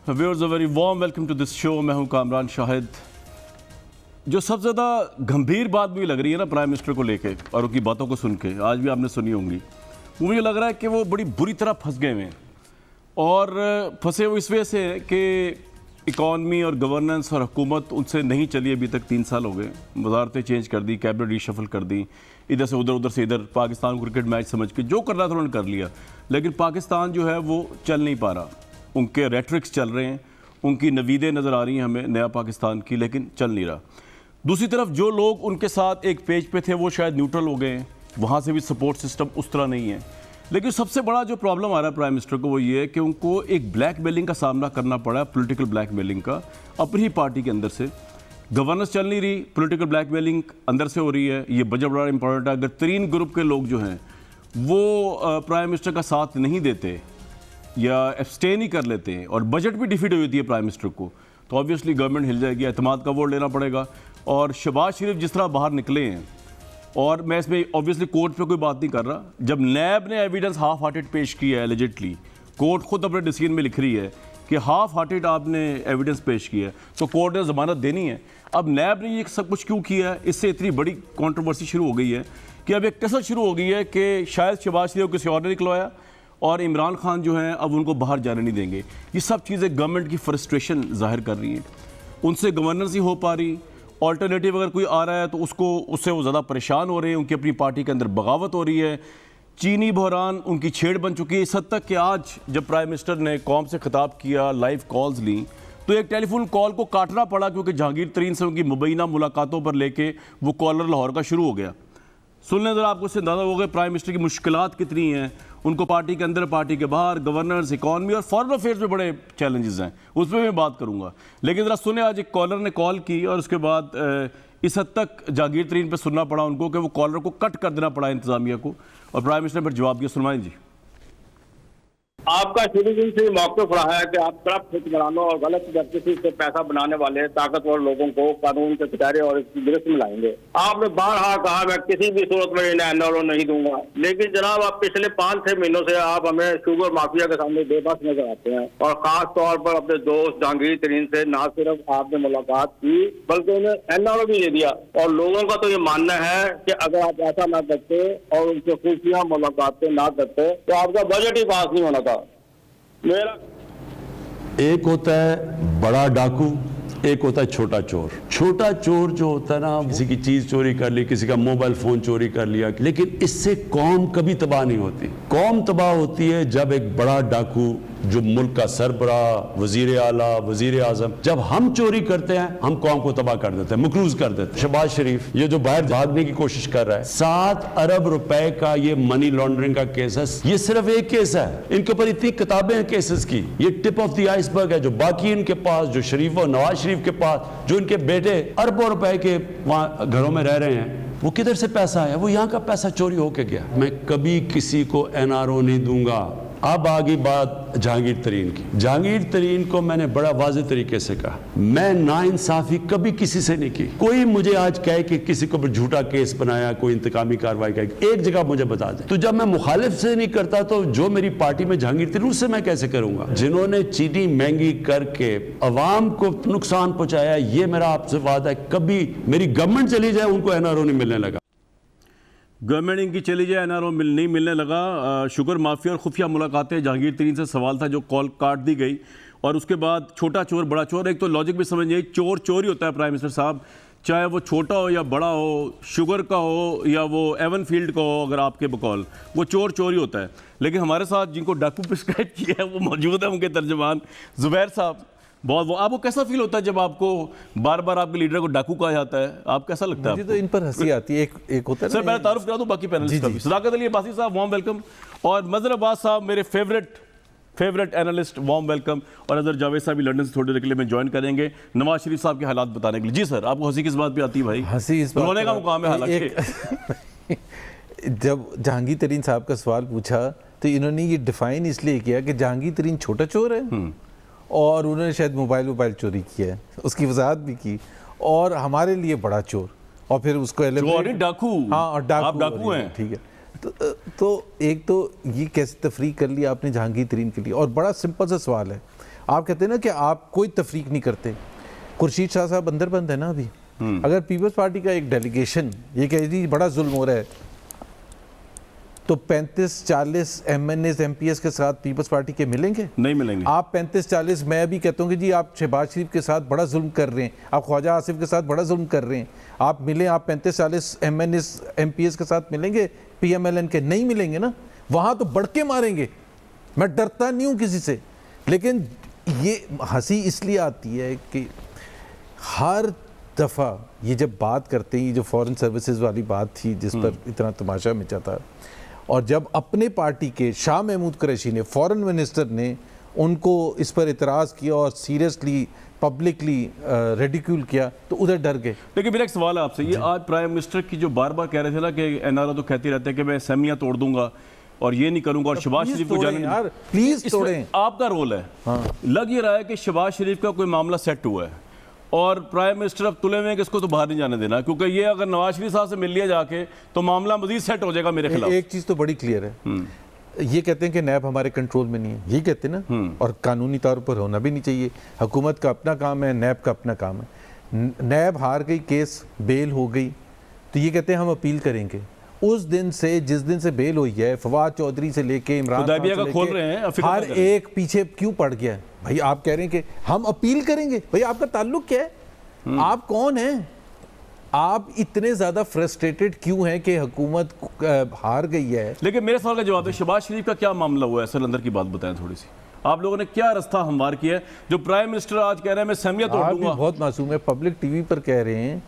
Viewers, a very warm welcome to this show. मैं हूं कामरान शाहिद। जो सबसे ज़्यादा गंभीर बात मुझे लग रही है ना प्राइम मिनिस्टर को लेके और उनकी बातों को सुन के, आज भी आपने सुनी होंगी, वो मुझे लग रहा है कि वो बड़ी बुरी तरह फंस गए हैं। और फंसे वो इस वजह से है कि इकॉनमी और गवर्नेंस और हुकूमत उनसे नहीं चली। अभी तक 3 साल हो गए, वजारतें चेंज कर दी, कैबिनेट रीशफल कर दी, इधर से उधर, उधर से इधर, पाकिस्तान को क्रिकेट मैच समझ के जो करना था उन्होंने कर लिया। लेकिन पाकिस्तान जो है वो चल नहीं पा रहा। उनके रेट्रिक्स चल रहे हैं, उनकी नवीदें नज़र आ रही हैं हमें नया पाकिस्तान की, लेकिन चल नहीं रहा। दूसरी तरफ जो लोग उनके साथ एक पेज पे थे वो शायद न्यूट्रल हो गए हैं, वहाँ से भी सपोर्ट सिस्टम उस तरह नहीं है। लेकिन सबसे बड़ा जो प्रॉब्लम आ रहा है प्राइम मिनिस्टर को वो ये है कि उनको एक ब्लैकमेलिंग का सामना करना पड़ा है, पॉलिटिकल ब्लैकमेलिंग का, अपनी ही पार्टी के अंदर से। गवर्नेंस चल नहीं रही, पॉलिटिकल ब्लैकमेलिंग अंदर से हो रही है। ये बजट बड़ा इंपॉर्टेंट है। अगर 3 ग्रुप के लोग जो हैं वो प्राइम मिनिस्टर का साथ नहीं देते या एब्सटेन ही कर लेते हैं और बजट भी डिफीट हुई होती है प्राइम मिनिस्टर को, तो ऑब्वियसली गवर्नमेंट हिल जाएगी, एतमाद का वोट लेना पड़ेगा। और शहबाज शरीफ जिस तरह बाहर निकले हैं, और मैं इसमें ऑब्वियसली कोर्ट पे कोई बात नहीं कर रहा, जब नैब ने एविडेंस हाफ हार्टेड पेश किया है, एलिजिडली कोर्ट खुद अपने डिसीजन में लिख रही है कि हाफ हार्टेड आपने एविडेंस पेश किया है, तो कोर्ट ने ज़मानत देनी है। अब नैब ने ये सब कुछ क्यों किया है, इससे इतनी बड़ी कंट्रोवर्सी शुरू हो गई है कि अब एक कसर शुरू हो गई है कि शायद शहबाज शरीफ को किसी और ने निकलवाया और इमरान खान जो हैं अब उनको बाहर जाने नहीं देंगे। ये सब चीज़ें गवर्नमेंट की फ्रस्ट्रेशन जाहिर कर रही हैं, उनसे गवर्नेंस ही हो पा रही। ऑल्टरनेटिव अगर कोई आ रहा है तो उससे वो ज़्यादा परेशान हो रहे हैं, उनकी अपनी पार्टी के अंदर बगावत हो रही है। चीनी बहरान उनकी छेड़ बन चुकी है, इस हद तक कि आज जब प्राइम मिनिस्टर ने कौम से खिताब किया, लाइव कॉल्स ली, तो एक टेलीफोन कॉल को काटना पड़ा क्योंकि जहांगीर तरीन से उनकी मुबैना मुलाकातों पर लेके वो कॉलर लाहौर का शुरू हो गया। सुनने ज़रा आपको इससे अंदाज़ा हो गया प्राइम मिनिस्टर की मुश्किलात कितनी हैं। उनको पार्टी के अंदर, पार्टी के बाहर, गवर्नेंस, इकॉनमी और फॉरेन अफेयर्स में बड़े चैलेंजेस हैं, उस पर मैं बात करूंगा। लेकिन ज़रा सुने, आज एक कॉलर ने कॉल की और उसके बाद इस हद तक जहांगीर तरीन पर सुनना पड़ा उनको कि वो कॉलर को कट कर देना पड़ा इंतजामिया को, और प्राइम मिनिस्टर ने फिर जवाब दिया। सुनवाएं जी। आपका शुरू दिन से मौक़िफ़ रहा है कि आप करप्ट हुक्मरानों और गलत प्रैक्टिस से पैसा बनाने वाले ताकतवर लोगों को कानून के किनारे और इसकी गिरफ्त में लाएंगे। आपने बारहा कहा मैं किसी भी सूरत में इन्हें एनआरओ नहीं दूंगा, लेकिन जनाब आप पिछले 5-6 महीनों से आप हमें शुगर माफिया के सामने बेबस नजर आते हैं। और खास तौर पर अपने दोस्त जहांगीर तरीन से ना सिर्फ आपने मुलाकात की बल्कि उन्हें एनआरओ भी दे दिया। और लोगों का तो ये मानना है कि अगर आप ऐसा ना करते और उनसे खुफिया मुलाकातें ना करते तो आपका बजट ही पास नहीं होना था। मेरा एक होता है बड़ा डाकू, एक होता है छोटा चोर। छोटा चोर जो होता है ना, किसी की चीज चोरी कर ली, किसी का मोबाइल फोन चोरी कर लिया, लेकिन इससे कौम कभी तबाह नहीं होती। कौम तबाह होती है जब एक बड़ा डाकू जो मुल्क का सरबराह, वजीर आला, वजीर आजम, जब हम चोरी करते हैं हम कौम को तबाह कर देते हैं, मकरूज कर देते हैं। शहबाज शरीफ ये जो बाहर भागने की कोशिश कर रहा है, 7 अरब रुपए का ये मनी लॉन्ड्रिंग का केस है। ये सिर्फ एक केस है, इनके ऊपर इतनी किताबें हैं केसेस की। ये टिप ऑफ द आइसबर्ग है। जो बाकी इनके पास, जो शरीफ और नवाज शरीफ के पास, जो इनके बेटे अरबों रुपए के वहां घरों में रह रहे हैं, वो किधर से पैसा आया? वो यहाँ का पैसा चोरी होके गया। मैं कभी किसी को एनआरओ नहीं दूंगा। अब आगे बात जहांगीर तरीन की। जहांगीर तरीन को मैंने बड़ा वाज़ेह तरीके से कहा, मैं नाइंसाफी कभी किसी से नहीं की। कोई मुझे आज कहे कि किसी को झूठा केस बनाया, कोई इंतकामी कार्रवाई का, एक जगह मुझे बता दे। तो जब मैं मुखालिफ से नहीं करता तो जो मेरी पार्टी में जहांगीर तरीन, उससे मैं कैसे करूंगा? जिन्होंने चीनी महंगी करके अवाम को नुकसान पहुंचाया, ये मेरा आपसे वादा है, कभी मेरी गवर्नमेंट चली जाए उनको एनआरओ नहीं मिलने लगा। गवर्नमेंट इनकी चली जाए, एनआरओ नहीं मिलने लगा। शुगर माफिया और खुफिया मुलाकातें, जहांगीर तरीन से सवाल था जो कॉल काट दी गई। और उसके बाद छोटा चोर बड़ा चोर। एक तो लॉजिक भी समझ नहीं, चोर चोर ही होता है प्राइम मिनिस्टर साहब, चाहे वो छोटा हो या बड़ा हो, शुगर का हो या वो एवन फील्ड का हो, अगर आपके बकौल, वो चोर चोर ही होता है। लेकिन हमारे साथ जिनको डाकू प्रिस्क्राइब किया है वो मौजूद है, उनके तर्जमान जुबैर साहब। बहुत वो आपको कैसा फील होता है जब आपको बार बार आपके लीडर को डाकू कहा जाता है? आप कैसा लगता है? मुझे तो इन पर हंसी आती है। एक होता है सर, मैं तारुफ करा दूं बाकी पैनलिस्ट का भी। सदाकत अली अब्बासी साहब, वार्म वेलकम। और मजहर अब्बास साहब, मेरे फेवरेट एनालिस्ट, वार्म वेलकम। और अजहर जावेद साहब भी लंदन से थोड़ी देर के लिए मैं ज्वाइन करेंगे नवाज शरीफ साहब के हालात बताने के लिए। जी सर, आपको हंसी किस बात पे आती है भाई? हंसी इस बात रोने का मुकाम है हालांकि। जब जहांगीर तरीन साहब का सवाल पूछा तो इन्होंने ये डिफाइन इसलिए किया कि जहांगीर तरीन छोटा चोर है और उन्होंने शायद मोबाइल चोरी किया है, उसकी वजाहत भी की, और हमारे लिए बड़ा चोर, और फिर उसको डाकू। हाँ, और डाकू हैं, ठीक है। तो एक तो ये कैसे तफरीक कर लिया आपने जहांगीर तरीन के लिए, और बड़ा सिंपल सा सवाल है। आप कहते हैं ना कि आप कोई तफरीक नहीं करते। खुर्शीद शाह साहब अंदर बंद है ना अभी। अगर पीपल्स पार्टी का एक डेलीगेशन ये कह दी बड़ा जुल्म हो रहा है, तो 35-40 MNAs MPs के साथ पीपल्स पार्टी के मिलेंगे? नहीं मिलेंगे। आप 35-40, मैं भी कहता हूँ कि जी आप शहबाज शरीफ के साथ बड़ा जुल्म कर रहे हैं, आप ख्वाजा आसिफ के साथ बड़ा जुल्म कर रहे हैं, आप मिलें, आप 35-40 MNAs MPs के साथ मिलेंगे PMLN के? नहीं मिलेंगे ना, वहाँ तो बढ़ के मारेंगे। मैं डरता नहीं हूँ किसी से, लेकिन ये हंसी इसलिए आती है कि हर दफ़ा ये जब बात करते हैं, ये जो फॉरेन सर्विसेज वाली बात थी जिस पर इतना तमाशा मचा था, और जब अपने पार्टी के शाह महमूद कुरैशी ने, फॉरेन मिनिस्टर ने उनको इस पर इतराज़ किया और सीरियसली पब्लिकली रेडिक्यूल किया, तो उधर डर गए। लेकिन मेरा एक सवाल है आपसे, ये आज प्राइम मिनिस्टर की जो बार बार कह रहे थे ना कि NRO तो कहते रहते हैं कि मैं असेंबलियाँ तोड़ दूंगा और ये नहीं करूंगा, और शहबाज शरीफ को जाने यार प्लीज तोड़ें। आपका रोल है। हाँ। लग ये रहा है कि शहबाज शरीफ का कोई मामला सेट हुआ है और प्राइम मिनिस्टर अब तुले में कि इसको तो बाहर नहीं जाने देना, क्योंकि ये अगर नवाज शरीफ साहब से मिल लिया जाके तो मामला मजीद सेट हो जाएगा मेरे खिलाफ। एक चीज़ तो बड़ी क्लियर है, ये कहते हैं कि नैब हमारे कंट्रोल में नहीं है, ये कहते हैं ना, और कानूनी तौर पर होना भी नहीं चाहिए। हुकूमत का अपना काम है, नैब का अपना काम है। नैब हार गई, केस बेल हो गई, तो ये कहते हैं हम अपील करेंगे। उस दिन से, जिस दिन से बेल हुई है, फवाद चौधरी से लेके इमरान खान से लेके खोल रहे हैं, हर एक पीछे क्यों पड़ गया है? भाई आप कह रहे हैं कि हम अपील करेंगे, भाई आपका ताल्लुक क्या है? आप कौन हैं? आप इतने ज्यादा फ्रस्ट्रेटेड क्यों हैं कि हुकूमत हार गई है? लेकिन मेरे सवाल का जवाब है, शहबाज शरीफ का क्या मामला हुआ है? सिलेंडर की बात बताएं थोड़ी सी। आप लोगों ने क्या रास्ता हमवार किया है जो प्राइम मिनिस्टर आज कह रहे हैं मैं असेंबलियां तोड़ दूंगा? बहुत मासूम है, पब्लिक टीवी पर कह रहे हैं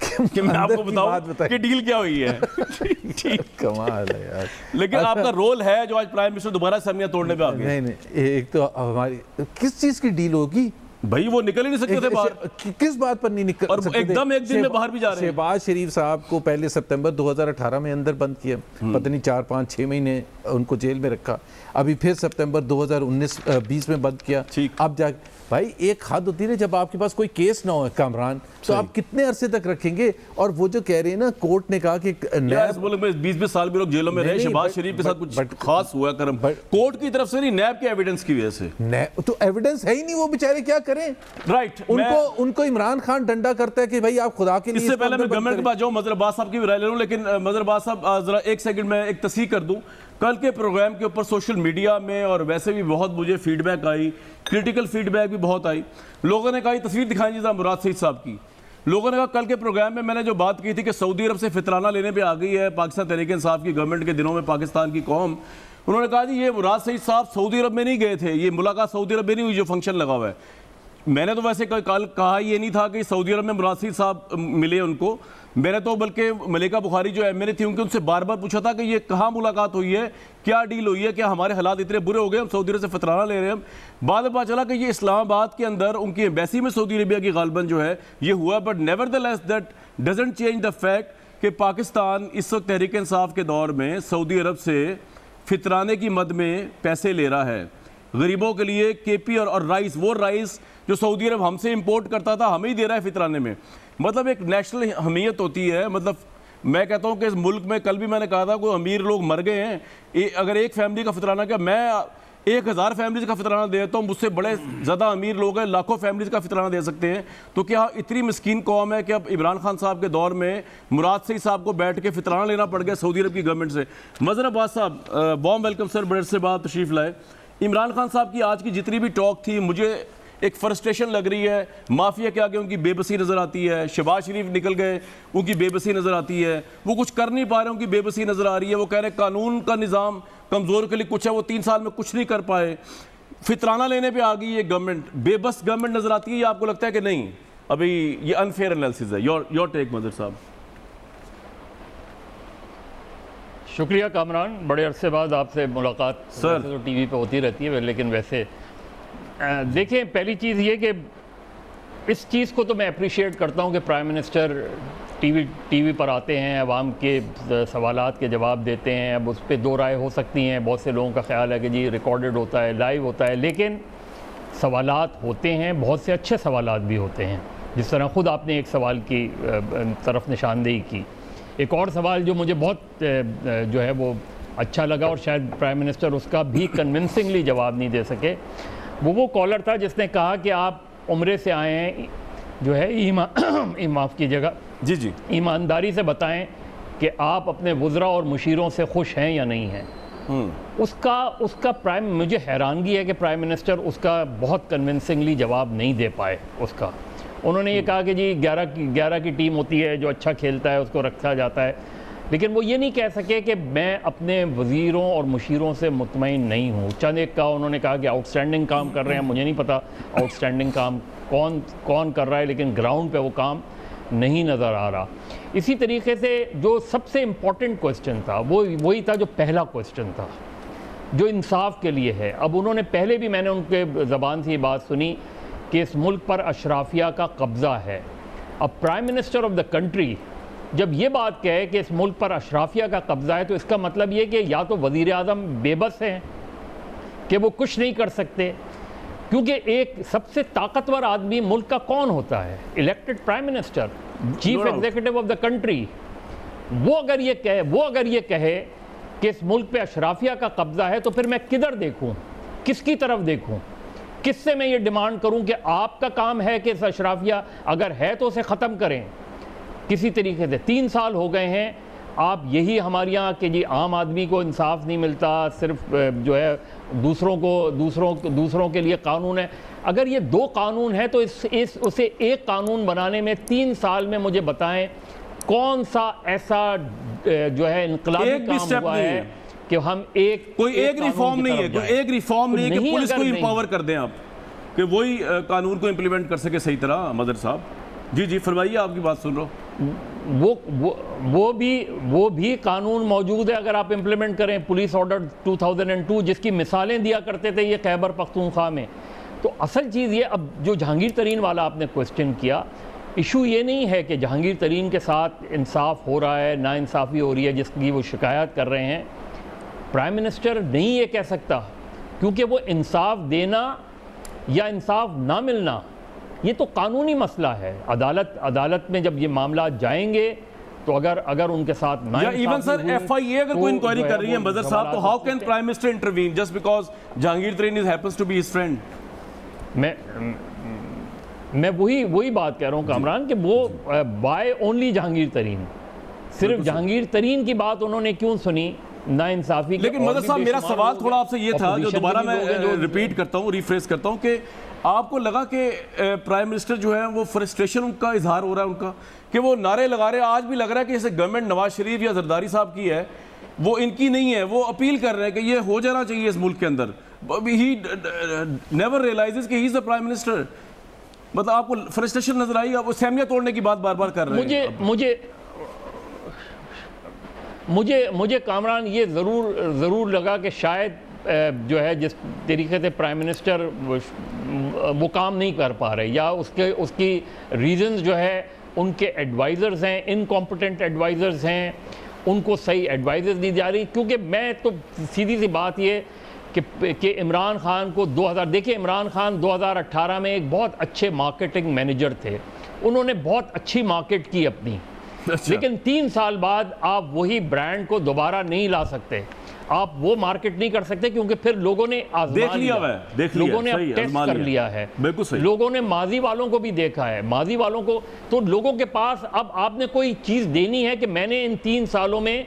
कि मैं आपको बताऊं कि डील क्या हुई है। ठीक, कमाल है यार। लेकिन आपका रोल है जो आज प्राइम मिनिस्टर दोबारा असेंबलियां तोड़ने पे आ गए। नहीं, एक तो हमारी किस चीज की डील होगी भाई? वो निकल ही नहीं सकते थे बाहर। किस बात पर नहीं निकल और सकते एकदम एक दिन में बाहर भी जा रहे हैं। शहबाज शरीफ साहब को पहले सितंबर 2018 में अंदर बंद किया, पता नहीं 4-5-6 महीने उनको जेल में रखा, अभी फिर सितंबर 2019-20 में बंद किया। अब जा भाई एक हद होती है, जब आपके पास कोई केस ना हो कामरान, तो आप कितने अरसे तक रखेंगे? और वो जो कह रहे हैं ना, कोर्ट ने कहा कि इस मुल्क में 20-20 साल भी लोग जेलों में रहे, शहबाज शरीफ के साथ कुछ खास हुआ करम कोर्ट की तरफ से नहीं, नैब के एविडेंस की वजह से। तो एविडेंस है ही नहीं, वो बेचारे क्या करें? राइट, उनको इमरान खान डंडा करता है कि भाई आप खुदा के लिए। इससे पहले मैं गवर्नमेंट के पास जाऊं, मजहर अब्बास साहब की भी राय ले लूं, लेकिन मजहर अब्बास साहब जरा एक सेकंड में एक तस्दीक कर दूं। कल के प्रोग्राम के ऊपर सोशल मीडिया में और वैसे भी बहुत मुझे फीडबैक आई, क्रिटिकल फीडबैक भी बहुत आई। लोगों ने कहा तस्वीर दिखाई जरा मुराद सईद साहब की। लोगों ने कहा कल के प्रोग्राम में मैंने जो बात की थी कि सऊदी अरब से फितराना लेने पे आ गई है पाकिस्तान तहरीक-ए-इंसाफ की गवर्नमेंट के दिनों में पाकिस्तान की कौम। उन्होंने कहा जी ये मुराद सईद साहब सऊदी अरब में नहीं गए थे, ये मुलाकात सऊदी अरब में नहीं हुई जो फंक्शन लगा हुआ है। मैंने तो वैसे कल कहा ये नहीं था कि सऊदी अरब में मुराद सईद साहब मिले उनको, मैंने तो बल्कि मलिका बुखारी जो MNA थी उनसे बार बार पूछा था कि ये कहाँ मुलाकात हुई है, क्या डील हुई है, क्या हमारे हालात इतने बुरे हो गए हम सऊदी अरब से फितराना ले रहे हैं। बाद में पता चला कि ये इस्लामाबाद के अंदर उनकी एम्बेसी में सऊदी अरबिया की गालबन जो है ये हुआ, but nevertheless that doesn't change the fact कि पाकिस्तान इस वक्त तहरीक इंसाफ के दौर में सऊदी अरब से फितराने की मद में पैसे ले रहा है गरीबों के लिए। KP और राइस, वो राइस जो सऊदी अरब हमसे इंपोर्ट करता था हमें ही दे रहा है फितराने में। मतलब एक नेशनल हमीयत होती है। मतलब मैं कहता हूँ कि इस मुल्क में, कल भी मैंने कहा था, कोई अमीर लोग मर गए हैं, अगर एक फैमिली का फितराना, क्या मैं 1000 फैमिलीज का फितराना देता हूँ, मुझसे बड़े ज़्यादा अमीर लोग हैं, लाखों फैमिलीज का फितराना दे सकते हैं। तो क्या इतनी मिस्कीन कौम है कि अब इमरान खान साहब के दौर में मुराद सईद साहब को बैठ के फितराना लेना पड़ गया सऊदी अरब की गवर्नमेंट से? मजहर अब्बास साहब, वार्म वेलकम सर, बड़े से बाद तशरीफ लाए। इमरान खान साहब की आज की जितनी भी टॉक थी, मुझे एक फ्रस्ट्रेशन लग रही है। माफिया के आगे उनकी बेबसी नज़र आती है। शहबाज शरीफ निकल गए, उनकी बेबसी नज़र आती है। वो कुछ कर नहीं पा रहे, उनकी बेबसी नज़र आ रही है। वो कह रहे हैं कानून का निज़ाम कमज़ोर के लिए कुछ है, वो 3 साल में कुछ नहीं कर पाए। फितराना लेने पे आ गई ये गवर्नमेंट, बेबस गवर्नमेंट नज़र आती है, या आपको लगता है कि नहीं अभी ये अनफेयर एनालिसिस है? योर टेक मदर साहब। शुक्रिया कामरान, बड़े अरसे बाद आपसे मुलाकात सर तो टीवी पे होती रहती है, लेकिन वैसे देखें, पहली चीज़ ये कि इस चीज़ को तो मैं अप्रिशिएट करता हूँ कि प्राइम मिनिस्टर टीवी पर आते हैं, अवाम के सवालात के जवाब देते हैं। अब उस पर दो राय हो सकती हैं, बहुत से लोगों का ख्याल है कि जी रिकॉर्डेड होता है, लाइव होता है, लेकिन सवालात होते हैं, बहुत से अच्छे सवालात भी होते हैं। जिस तरह ख़ुद आपने एक सवाल की तरफ निशानदेही की। एक और सवाल जो मुझे बहुत जो है वो अच्छा लगा, और शायद प्राइम मिनिस्टर उसका भी कन्विंसिंगली जवाब नहीं दे सके, वो कॉलर था जिसने कहा कि आप उम्रे से आए हैं, जो है माफ़ कीजिएगा, जी जी, ईमानदारी से बताएं कि आप अपने वुज़रा और मुशीरों से खुश हैं या नहीं हैं। उसका प्राइम, मुझे हैरानगी है कि प्राइम मिनिस्टर उसका बहुत कन्विंसिंगली जवाब नहीं दे पाए उसका। उन्होंने ये कहा कि जी 11 की टीम होती है, जो अच्छा खेलता है उसको रखा जाता है, लेकिन वो ये नहीं कह सके कि मैं अपने वज़ीरों और मुशीरों से मुतमईन नहीं हूँ। चंद एक का उन्होंने कहा कि आउटस्टैंडिंग काम कर रहे हैं, मुझे नहीं पता आउटस्टैंडिंग काम कौन कर रहा है, लेकिन ग्राउंड पे वो काम नहीं नज़र आ रहा। इसी तरीके से जो सबसे इम्पॉर्टेंट क्वेश्चन था वो वही था जो पहला क्वेश्चन था, जो इंसाफ के लिए है। अब उन्होंने पहले भी, मैंने उनके ज़बान से ये बात सुनी कि इस मुल्क पर अशराफिया का कब्ज़ा है। अब prime minister of the country जब ये बात कहे कि इस मुल्क पर अशराफिया का कब्ज़ा है, तो इसका मतलब ये कि या तो वज़ीर आज़म बेबस हैं कि वो कुछ नहीं कर सकते, क्योंकि एक सबसे ताकतवर आदमी मुल्क का कौन होता है? Elected prime minister, chief executive of the country. वो अगर ये कहे कि इस मुल्क पे अशराफिया का कब्ज़ा है, तो फिर मैं किधर देखूं, किसकी तरफ देखूं, किससे मैं ये डिमांड करूं कि आपका काम है कि इस अशराफिया अगर है तो उसे ख़त्म करें किसी तरीके से। 3 साल हो गए हैं, आप यही हमारे यहाँ कि जी आम आदमी को इंसाफ नहीं मिलता, सिर्फ जो है दूसरों के लिए कानून है। अगर ये 2 कानून है तो उसे एक कानून बनाने में 3 साल में मुझे बताएं कौन सा ऐसा जो है इनकलाबी काम हुआ है कि हम कोई एक रिफॉर्म नहीं है, कोई एक रिफॉर्म नहीं है कि पुलिस को इंपावर कर दें आप कि वही कानून को इंप्लीमेंट कर सके सही तरह। मदर साहब जी जी फरमाइए, आपकी बात सुन रहा हूँ। वो भी कानून मौजूद है अगर आप इंप्लीमेंट करें। पुलिस ऑर्डर 2002 जिसकी मिसालें दिया करते थे ये खैबर पख्तूनख्वा में। तो असल चीज़ ये, अब जो जहांगीर तरीन वाला आपने क्वेश्चन किया, इशू ये नहीं है कि जहांगीर तरीन के साथ इंसाफ हो रहा है, नाइंसाफ़ी हो रही है जिसकी वो शिकायत कर रहे हैं। प्राइम मिनिस्टर नहीं ये कह सकता, क्योंकि वो इंसाफ देना या इंसाफ ना मिलना ये तो कानूनी मसला है। अदालत में जब ये मामला जाएंगे तो अगर उनके साथ या इवन सर FIA अगर कोई इंक्वायरी कर रही है मदर साहब, तो how can prime minister intervene just because Jahangir Tareen is happens to be his friend? मैं वही बात कह रहा हूँ कामरान कि वो बाय ओनली जहांगीर तरीन, सिर्फ जहांगीर तरीन की बात उन्होंने क्यों सुनी नाइंसाफी। लेकिन मदर साहब मेरा सवाल थोड़ा आपसे ये था, जो दोबारा मैं रिपीट करता हूँ, रिफ्रेश करता हूँ, कि आपको लगा कि प्राइम मिनिस्टर जो है वो फ्रस्ट्रेशन उनका इजहार हो रहा है उनका, कि वो नारे लगा रहे हैं, आज भी लग रहा है कि जैसे गवर्नमेंट नवाज शरीफ या जरदारी साहब की है, वो इनकी नहीं है, वो अपील कर रहे हैं कि ये हो जाना चाहिए इस मुल्क के अंदर। ही नेवर रियलाइजेस कि he is the prime minister. मतलब आपको फ्रस्ट्रेशन नजर आई, आप सहमियत तोड़ने की बात बार बार कर रहे हैं। मुझे कामरान ये ज़रूर लगा कि शायद जो है जिस तरीके से प्राइम मिनिस्टर वो काम नहीं कर पा रहे, या उसकी रीजंस जो है उनके एडवाइज़र्स हैं, इनकॉम्पिटेंट एडवाइज़र्स हैं, उनको सही एडवाइजेस दी जा रही। क्योंकि मैं तो सीधी सी बात ये कि इमरान खान को देखिए इमरान खान 2018 में एक बहुत अच्छे मार्केटिंग मैनेजर थे, उन्होंने बहुत अच्छी मार्केट की अपनी। लेकिन 3 साल बाद आप वही ब्रांड को दोबारा नहीं ला सकते, आप वो मार्केट नहीं कर सकते, क्योंकि फिर लोगों ने देख लिया है, लोगों ने अब टेस्ट कर लिया है, बिल्कुल सही। लोगों ने माजी वालों को भी देखा है, माजी वालों को, तो लोगों के पास अब आपने कोई चीज़ देनी है कि मैंने इन 3 सालों में,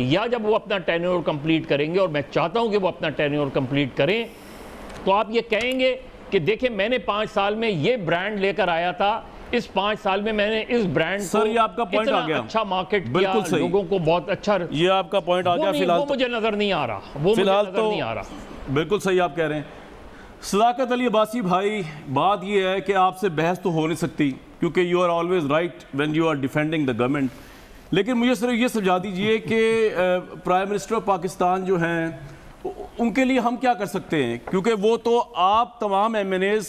या जब वो अपना टेन्योर कंप्लीट करेंगे, और मैं चाहता हूं कि वो अपना टेन्योर कंप्लीट करें, तो आप ये कहेंगे कि देखिए मैंने 5 साल में ये ब्रांड लेकर आया था, इस 5 साल में मैंने इस ब्रांड सर ये आपका पॉइंट आ गया, अच्छा मार्केट किया, लोगों को बहुत अच्छा, ये आपका पॉइंट आ गया। फिलहाल वो मुझे नजर नहीं आ रहा, वो फिलहाल मुझे नजर नहीं आ रहा। बिल्कुल सही आप कह रहे हैं सदाकत अली अब्बासी भाई। बात ये है कि आपसे बहस तो हो नहीं सकती, क्योंकि you are always right when you are defending the government. लेकिन मुझे सिर्फ ये समझा दीजिए कि प्राइम मिनिस्टर ऑफ पाकिस्तान जो हैं उनके लिए हम क्या कर सकते हैं, क्योंकि वो तो आप तमाम MNAs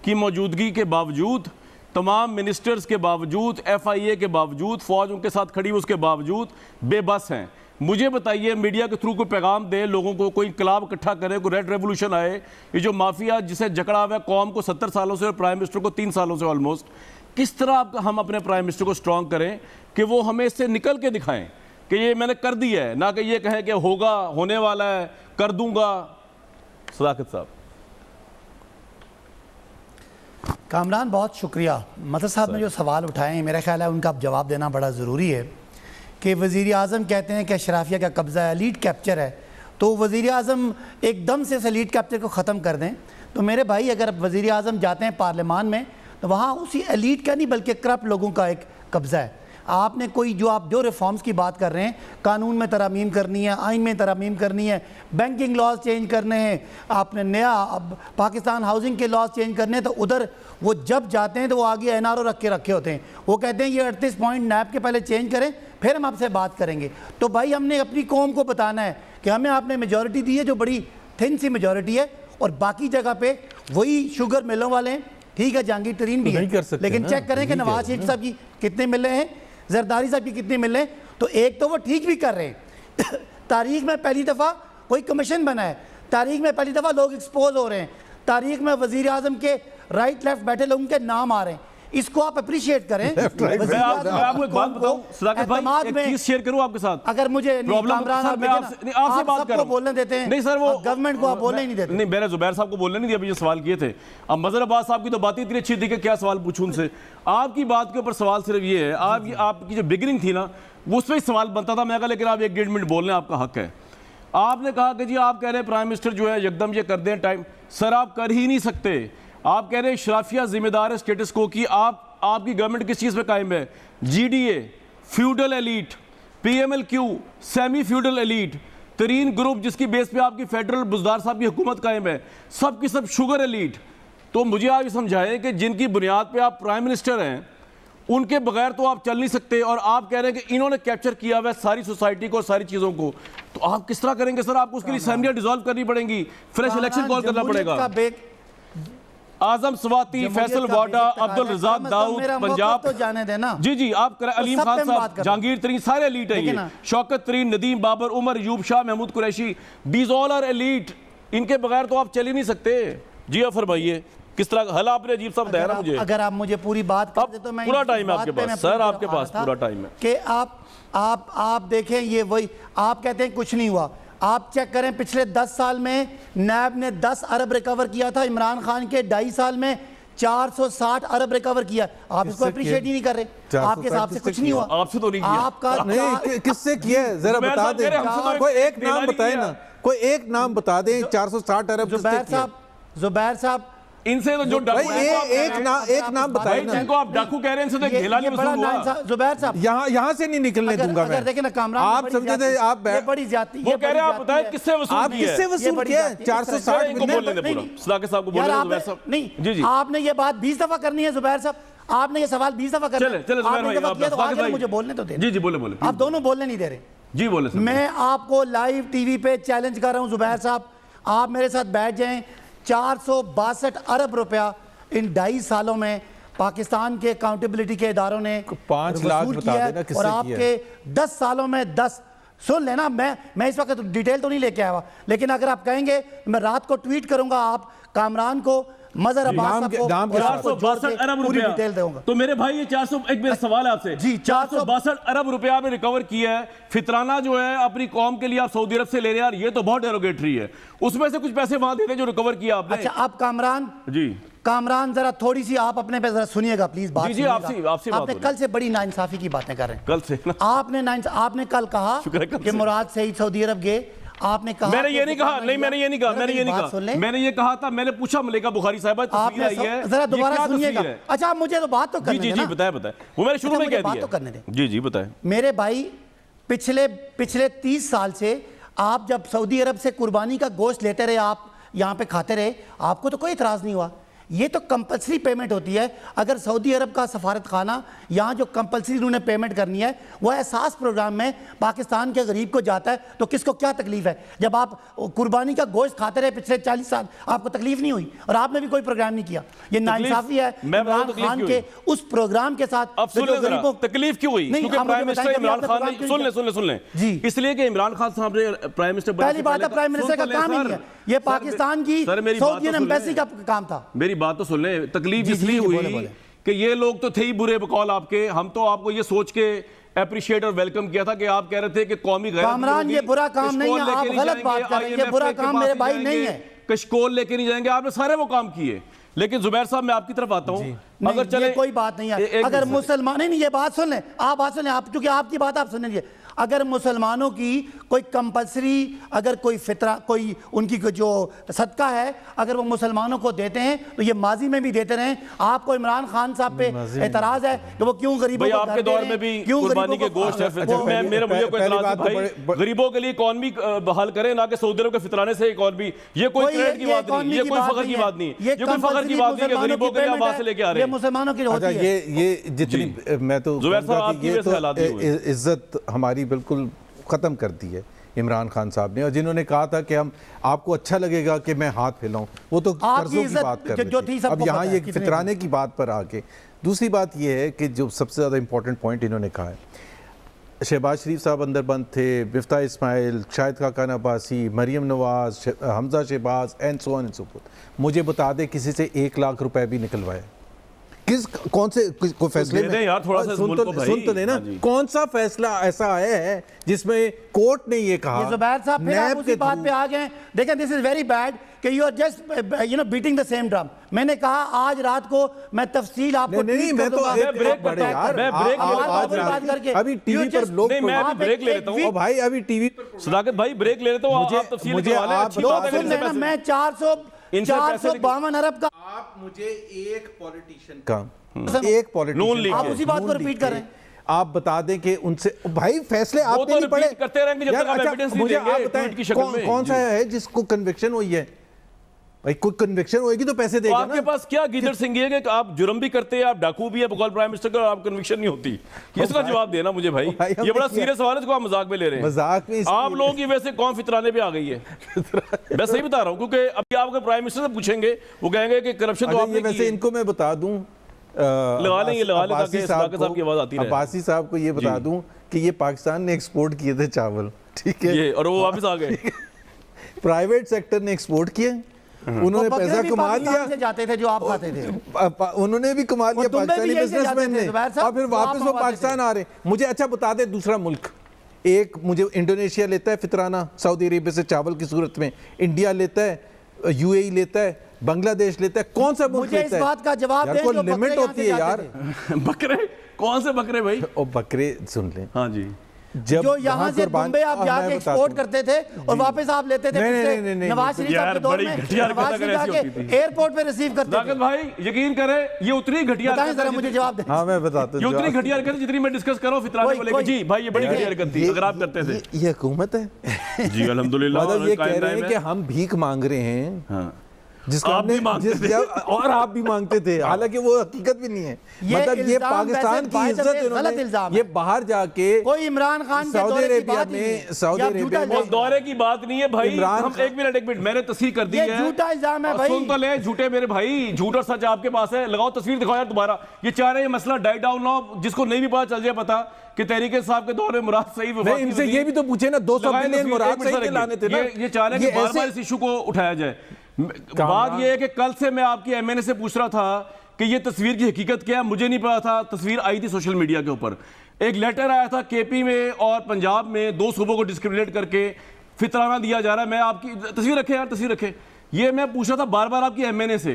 की मौजूदगी के बावजूद, तमाम मिनिस्टर्स के बावजूद, FIA के बावजूद, फ़ौज उनके साथ खड़ी उसके बावजूद बेबस हैं। मुझे बताइए, मीडिया के थ्रू कोई पैगाम दे लोगों को, कोई इंकलाब इकट्ठा करे, कोई रेड रेवोल्यूशन आए। ये जो माफिया जिसे जकड़ा हुआ है कौम को 70 सालों से और प्राइम मिनिस्टर को 3 सालों से ऑलमोस्ट, किस तरह हम अपने प्राइम मिनिस्टर को स्ट्रॉन्ग करें कि वो हमें इससे निकल के दिखाएं कि ये मैंने कर दिया है, ना कि ये कहें कि होगा, होने वाला है, कर दूंगा। सदाकत साहब कामरान बहुत शुक्रिया। मदर साहब ने जो सवाल उठाए हैं, मेरा ख्याल है उनका अब जवाब देना बड़ा ज़रूरी है कि वज़ीर आज़म कहते हैं कि अशराफिया का कब्ज़ा है, एलीट कैप्चर है, तो वज़ीर आज़म एकदम से इस एलीट कैप्चर को ख़त्म कर दें। तो मेरे भाई, अगर वज़ीर आज़म जाते हैं पार्लियामान में तो वहाँ उसी एलीट का नहीं बल्कि करप्ट लोगों का एक कब्ज़ा है। आपने कोई जो रिफॉर्म्स की बात कर रहे हैं, कानून में तरमीम करनी है, आइन में तरमीम करनी है, बैंकिंग लॉज चेंज करने हैं, आपने नया अब पाकिस्तान हाउसिंग के लॉज चेंज करने हैं, तो उधर वो जब जाते हैं तो वो आगे एनआरओ रखे होते हैं। वो कहते हैं ये 38 पॉइंट नैब के पहले चेंज करें फिर हम आपसे बात करेंगे। तो भाई हमने अपनी कौम को बताना है कि हमें आपने मेजॉरिटी दी है जो बड़ी थिन सी मेजॉरिटी है, और बाकी जगह पे वही शुगर मिलों वाले हैं। ठीक है, जहांगीर तरीन भी है, लेकिन चेक करें कि नवाज शरीफ साहब की कितने मिल रहे हैं, जरदारी साहब की कितने मिल रहे हैं। तो एक तो वो ठीक भी कर रहे हैं तारीख में पहली दफ़ा कोई कमीशन बना है, तारीख में पहली दफ़ा लोग एक्सपोज हो रहे हैं, तारीख में वज़ीर आज़म के राइट लेफ्ट बैठे लोगों के नाम आ रहे हैं। इसको आप अप्रिशिएट करें। मैं आपको एक बात बताऊं सदाकत भाई, एक चीज शेयर करूं आपके साथ। अगर मुझे प्रॉब्लम आपसे बात कर रहा हूं, बोलने देते हैं नहीं सर, वो गवर्नमेंट को आप बोलने ही नहीं देते। नहीं, मैंने जुबैर साहब को बोलने नहीं दिया, अभी जो सवाल किए थे। अब मजहर अब्बास साहब की तो बात इतनी अच्छी थी कि क्या सवाल पूछूं उनसे। आपकी बात के ऊपर सवाल सिर्फ ये है, आपकी जो बिगिनिंग थी ना वो उस पर सवाल बनता था। मैं कहा लेकिन आप 1-1.5 मिनट बोलने आपका हक है। आपने कहा कि जी आप कह रहे हैं प्राइम मिनिस्टर जो है एकदम ये कर दें टाइम, सर आप कर ही नहीं सकते। आप कह रहे हैं शराफिया जिम्मेदार है स्टेटस को कि आपकी गवर्नमेंट किस चीज़ पे कायम है? GDA, feudal elite, PML-Q, semi feudal elite, तरीन ग्रुप जिसकी बेस पे आपकी फेडरल बुजदार साहब की हुकूमत कायम है, सब की सब शुगर एलीट। तो मुझे आप ये समझाएं कि जिनकी बुनियाद पे आप प्राइम मिनिस्टर हैं उनके बगैर तो आप चल नहीं सकते, और आप कह रहे हैं कि इन्होंने कैप्चर किया हुआ है सारी सोसाइटी को, सारी चीज़ों को, तो आप किस तरह करेंगे सर? आपको उसके लिए असेंबलियां डिसॉल्व करनी पड़ेंगी, फ्रेश इलेक्शन कॉल करना पड़ेगा। आजम स्वाति, फैसल वाडा, अब्दुल रज़ाक दाऊद पंजाब, तो जाने देना। जी आप अलीम खान साहब, जहांगीर तरीन, सारे एलीट हैं ये। Shaukat Tareen, Nadeem Babar, Umar Ayub Shah, Mahmood Qureshi, these all are elite. इनके बगैर तो आप चल ही नहीं सकते। जी आप फरमाइए किस तरह हल आपने अजीब सा बताया ना मुझे। अगर आप मुझे पूरी बात कर दे तो मैं पूरा टाइम है आपके पास सर, आपके पास पूरा टाइम है कि आप देखें, ये वही आप कहते हैं कुछ नहीं हुआ। आप चेक करें पिछले 10 साल में नैब ने 10 अरब रिकवर किया था, इमरान खान के 2.5 साल में 460 अरब रिकवर किया। आप इसको अप्रिशिएट ही नहीं कर रहे। आपके हिसाब से कुछ नहीं हुआ। आपसे तो नहीं आपका नहीं, किससे किया है जरा बता दें, कोई एक नाम बताए ना, कोई एक नाम बता दें। 460 अरब जुबैर साहब इनसे तो जो डाकू एक नाम बताए ना, जिनको आप डाकू कह रहे हैं, इनसे तो घेला नहीं वसूल हुआ। जुबैर साहब यहाँ से नहीं निकलने दूंगा मैं। देखें ना कामरान, आप समझे थे आप बड़ी जाती, वो कह रहे हैं आप बताएं किससे वसूल किया? आप किससे वसूल किया? 460 इनको बोलने दे पूरा। सदाकत साहब को बोलने दे जुबैर साहब। नहीं जी जी, आपने ये बात 20 दफा करनी है जुबैर साहब, आपने ये सवाल 20 दफा करना है। चले जुबैर भाई, मुझे बोलने तो दे। जी जी बोले आप दोनों बोलने नहीं दे रहे। जी बोले। मैं आपको लाइव टीवी पे चैलेंज कर रहा हूं जुबैर साहब, आप मेरे साथ बैठ जाएं। 462 अरब रुपया इन 2.5 सालों में पाकिस्तान के अकाउंटेबिलिटी के इदारों ने 5 लाख बता देना किससे और आपके 10 सालों में 10 सुन लेना। मैं इस वक्त डिटेल तो नहीं लेके आया हुआ, लेकिन अगर आप कहेंगे मैं रात को ट्वीट करूंगा आप कामरान को, मजहर अब्बास को 462 अरब रुपया डिटेल दूंगा। तो मेरे भाई ये 400, एक मेरा सवाल है आपसे जी, 462 अरब रुपया आपने रिकवर किया है, फितराना जो है अपनी कौम के लिए आप सऊदी अरब से ले रहे हैं यार, ये तो बहुत डेरोगेटरी है। उसमें से कुछ पैसे वहां देते जो रिकवर किया आपने। अच्छा आप कामरान जरा थोड़ी सी आप अपने पे जरा सुनिएगा प्लीज बात। जी आपसे आपने कल से बड़ी नाइंसाफी की बातें कर रहे हैं। कल से आपने कल कहा कि मुराद सईद सऊदी अरब गए, आपने कहा मैंने ये नहीं कहा, नहीं मैंने ये नहीं कहा, मैंने ये कहा था, मैंने पूछा मलिका बुखारी साहिबा तस्वीर आई है, जरा दोबारा सुनिएगा। अच्छा आप मुझे तो बात तो करने दें ना। जी बताएं, वो मैंने शुरू में कह दिया। बात तो करने दें। जी बताएं। मेरे भाई पिछले 30 साल से आप जब सऊदी अरब से कुर्बानी का गोश्त लेते रहे, आप यहाँ पे खाते रहे, आपको तो कोई इतराज नहीं हुआ। ये तो कंपल्सरी पेमेंट होती है। अगर सऊदी अरब का सफारत खाना यहाँ जो कंपल्सरी उन्होंने पेमेंट करनी है वो एहसास प्रोग्राम में पाकिस्तान के गरीब को जाता है, तो किसको क्या तकलीफ है? जब आप कुर्बानी का गोश्त खाते रहे पिछले 40 साल, आपको तकलीफ नहीं हुई और आपने भी कोई प्रोग्राम नहीं किया। ये नाइंसाफी है इमरान खान के उस प्रोग्राम के साथ। तकलीफ क्यों हुई? क्योंकि प्राइम मिनिस्टर इमरान खान ने, सुन लें जी, इसलिए कि इमरान खान साहब ने प्राइम मिनिस्टर, पहली बात है प्राइम मिनिस्टर का काम ही नहीं है, ये पाकिस्तान की सऊदी एम्बेसी का काम था। मेरी बात तो सुन ले। तकलीफ इसलिए हुई कि ये लोग तो थे ही बुरे बकौल आपके, हम तो आपको ये सोच के अप्रिशिएट और वेलकम किया था कि आप कह रहे थे कि कौमी गैरत। कामरान ये बुरा काम नहीं है, आप गलत बात कर रहे हैं, ये बुरा काम मेरे भाई नहीं है। कशकोल लेके नहीं जाएंगे, आपने सारे वो काम किए। लेकिन जुबैर साहब मैं आपकी तरफ आता हूँ, नहीं, अगर चले ये कोई बात नहीं है। अगर मुसलमान नहीं, ये बात सुन लें, आप बात सुन लें, आप क्योंकि आपकी बात आप सुन लीजिए। अगर मुसलमानों की कोई कंपलसरी, अगर कोई फितरा, कोई उनकी जो सदका है, अगर वो मुसलमानों को देते हैं तो ये माजी में भी देते रहे। आपको इमरान खान साहब पे एतराज है कि वो क्यों गरीबों भाई को आपके दौर में भी कुर्बानी के गोश्त है, मेरे मुझे कोई एतराज नहीं भाई, गरीबों के लिए इकॉनमी बहाल करें, ना कि सऊदी अरब के फितराने से इकॉनमी। ये कोई क्रेडिट की बात नहीं, ये कोई फखर की बात नहीं, ये कोई फखर की बात नहीं कि गरीबों के लिए आवाज से लेके आ रहे हैं। मुसलमानों की होती है। ये जितनी मैं तो जुबैर साहब, कहूँगा आपकी कि ये वजह से हालात तो नहीं हुए। इज्जत हमारी बिल्कुल ख़त्म कर दी है इमरान खान साहब ने, और जिन्होंने कहा था कि हम आपको अच्छा लगेगा कि मैं हाथ फैलाऊं, वो तो कर्जों की बात कर जो रहे थी थे। अब सबको यहाँ पता है ये कितने फितराने की बात पर आके दूसरी बात ये है कि जो सबसे ज़्यादा इंपॉर्टेंट पॉइंट इन्होंने कहा है, शहबाज शरीफ साहब अंदर बंद थे, Miftah Ismail, Shahid Khaqan Abbasi, Maryam Nawaz, Hamza Shahbaz and so on and so forth. मुझे बता दे किसी से 1 लाख रुपए भी निकलवाए? किस कौन से कोई फैसले दे दें यार थोड़ा सा इस मुल्क को भाई। सुन तो लेना, हाँ जी। कौन सा फैसला ऐसा आया है जिसमें कोर्ट ने ये कहा? ये जुबैर साहब फिर आप नैब उसी के बात थ्रू- पे आ गए। देखें, दिस इज वेरी बैड कि you are just beating the same drum. मैंने कहा आज रात को मैं तफसील आपको नहीं, ट्वीट मैं कर तो दूंगा। मैं ब्रेक बड़े करता हूं, यार, मैं ब्रेक आप लेता हूं। आज बात करके अभी टीवी you पर just- लोग नहीं, मैं अभी ब्रेक ले लेता हूं। ओ भाई अभी टीवी पर सदाकत भाई ब्रेक ले लेते हो, आप तफसील मुझे निकलवा लें, आप अच्छी दो बात है, सुन इनसे लेना, पैसे- मैं 452 अरब का आप मुझे एक पॉलिटिशियन का एक एक पॉलिटिशियन नून लीग आप उसी बात को रिपीट कर रहे हैं। आप बता दें कि उनसे भाई फैसले वो आपने तो नहीं पढ़े, repeat करते रहेंगे जब यार, तक आप अच्छा, evidence नहीं मुझे देंगे आप बताएं tweet की शक्ल में। कौन सा है जिसको कन्विक्शन हुई है? भाई कोई कन्विक्शन होगी तो पैसे तो देगा आपके ना। पास क्या गीदड़ सिंह है कि आप जुर्म भी करते हैं, आप डाकू भी है बकौल प्राइम मिनिस्टर का, और आप कन्विक्शन नहीं होती? इसका जवाब देना मुझे भाई, भाई, ये बड़ा हमने सीरियस सवाल है, इसको आप मजाक में ले रहे हैं। मजाक में इसलिए- आप लोगों की वैसे कौन फितराने पे आ गई है? मैं सही बता रहा हूँ, क्योंकि अभी आप अगर प्राइम मिनिस्टर से पूछेंगे वो कहेंगे कि करप्शन तो अच्छा, आपने ये की वैसे है। इनको मैं बता दूं, लगा लें, ये लगा लें, अब्बासी ताकि साहब की आवाज आती रहे। अब्बासी साहब को ये बता जी। दूं कि ये पाकिस्तान ने एक्सपोर्ट किए थे चावल, ठीक है, ये और वो वापस आ गए। प्राइवेट सेक्टर ने एक्सपोर्ट किए, उन्होंने वो बकरे पैसा भी कमा पाकिस्तान लिया, से जाते थे जो आप खाते थे। उन्होंने भी कमा लिया दुबई भी पाकिस्तानी यही से जाते बिजनेसमैन थे, ने, जुबैर साहब, और फिर तो आप वापस वो मंगवाते पाकिस्तान थे। आ रहे। मुझे अच्छा बता दे दूसरा मुल्क, एक मुझे इंडोनेशिया लेता है फितराना सऊदी अरेबिया से चावल की सूरत में, इंडिया लेता है, यूएई लेता है, बांग्लादेश लेता है, कौन सा मुल्क मुझे इस लेता है? बात का जवाब यार दें कोई जो बकरे लिमिट यहाँ होती से है जाते यार। बकरे कौन से बकरे भाई? और बकरे सुन लें, हाँ जी, जो यहाँ से बॉम्बे आप जाके एक्सपोर्ट करते थे और वापस आप लेते थे। नहीं, पिछले नहीं, नहीं, नहीं, नवाज शरीफ यार, साहब के दौर बड़ी में घटिया नवाज हरकत शरीफ ऐसी जाके होती थी। एयरपोर्ट पे रिसीव करते सदाकत थे। भाई यकीन करें, ये उतनी घटिया बताएं हरकत जरा है मुझे जवाब दें। हाँ मैं बताता ये हूँ उतनी घटिया हरकत है जितनी मैं डिस्कस कर रहा हूँ फितराने को लेकर। कोई- जी भाई, ये बड़ी घटिया हरकत थी अगर आप करते थे। ये हुकूमत है। जी अल्हम्दुलिल्लाह, मतलब ये कायम कह रहे हैं दायम कि है। हम भीख मांग रहे हैं, हाँ। जिसका आप भी हमने मांगते थे। और आप भी मांगते थे, हालांकि वो हकीकत भी नहीं है। ये मतलब ये इल्जाम पाकिस्तान वैसे की बाय द इज्जत वे गलत इन्होंने इल्जाम ये है। बाहर जाके कोई इमरान खान के सऊदी दौरे की अरेबिया बात ही नहीं में है। सऊदी ये आप अरेबिया झूठा में वो इल्जाम दौरे की बात नहीं है भाई, इमरान हम एक मिनट मैंने तस्वीर कर दी ये है। झूठा इल्जाम है और भाई। सुन तो ले, झूठे मेरे भाई, झूठ और सच आपके पास है। लगाओ तस्वीर, दिखाओ यार दोबारा। ये चाह रहे हैं मसला डाई डाउन हो, जिसको नहीं भी पता चल जाए पता कि तहरीक साहब के दौर में मुराद सही नहीं, इनसे ये भी तो पूछे ना 200 बिलियन मुराद सही के लाने थे ना। ये चाह रहे हैं कि बार बार इस इशू को उठाया जाए। बात ये है कि कल से मैं आपकी एमएनए से पूछ रहा था कि ये तस्वीर की हकीकत क्या है, मुझे नहीं पता था। तस्वीर आई थी सोशल मीडिया के ऊपर, एक लेटर आया था केपी में और पंजाब में, 2 सूबों को डिस्क्रिमिनेट करके फितराना दिया जा रहा है। मैं आपकी तस्वीर रखे यार, तस्वीर रखे, ये मैं पूछ रहा था बार बार आपकी एमएनए से,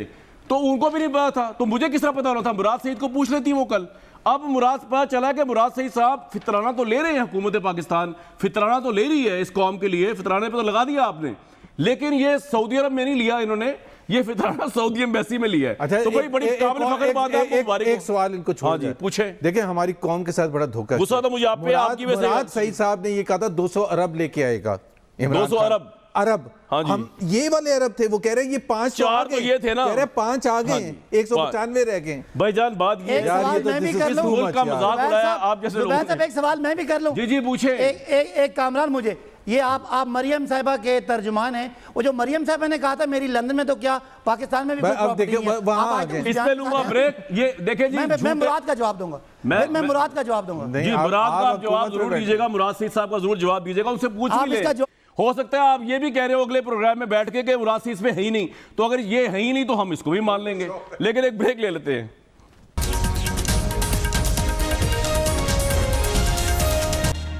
तो उनको भी नहीं पता था, तो मुझे किस तरह पता होना था? मुराद सईद को पूछ लेती वो कल। अब मुराद पता चला कि मुराद सईद साहब फितराना तो ले रहे हैं, हुकूमत पाकिस्तान फितराना तो ले रही है इस कौम के लिए, फितराने पे तो लगा दिया आपने, लेकिन ये सऊदी अरब में नहीं लिया इन्होंने, ये फितराना सऊदी एम्बेसी में लिया है। अच्छा, तो बड़ी बड़ी काबिल फख्र बात है आपको मुबारक हो। एक सवाल इनको छोड़ हाँ जी, जाए। पूछे। देखिए हमारी कौम के साथ बड़ा धोखा गुस्सा तो मुझे आप पे, आपकी वजह से। मुराद सईद साहब ने ये कहा था 200 अरब लेके आएगा इमरान 200 खान। अरब? अरब, हाँ जी। हम ये वाले अरब थे, वो कह रहे हैं ये 5 4 तो ये थे ना, कह रहे 5 आ हाँ गए, जी। 195 रह गए। भाईजान बात ये एक यार, सवाल ये तो मैं भी this is कर too लूं। मुल्क का much यार। मजाक जुबैर उड़ाया साहब, आप जैसे जुबैर लोगों साहब, ने। एक सवाल मैं भी कर लूं। जी जी पूछे। एक कामरान, मुझे ये आप मरियम साहिबा के तर्जुमान हैं, वो जो मरियम साहिबा ने कहा था मेरी लंदन में तो क्या पाकिस्तान में भी कोई अब प्रॉपर्टी देखिए, नहीं है। वहाँ आप आ आज गए। मुझे इस पे जानना लूंगा चाहते हैं? ब्रेक। ये देखें जी, मैं झूठे- मुराद का जवाब दूंगा। मैं मुराद का जवाब दूंगा। नहीं, जी आप- मुराद का आप हुकूमत जवाब में जरूर बैठे। दीजिएगा, मुराद सईद साहब का जरूर जवाब दीजिएगा, उनसे पूछ आप भी ले। इसका जो- हो सकता है आप ये भी कह रहे हो अगले प्रोग्राम में बैठ के कि मुराद सईद इसमें है ही नहीं, तो अगर ये है ही नहीं तो हम इसको भी मान लेंगे, लेकिन एक ब्रेक ले लेते हैं।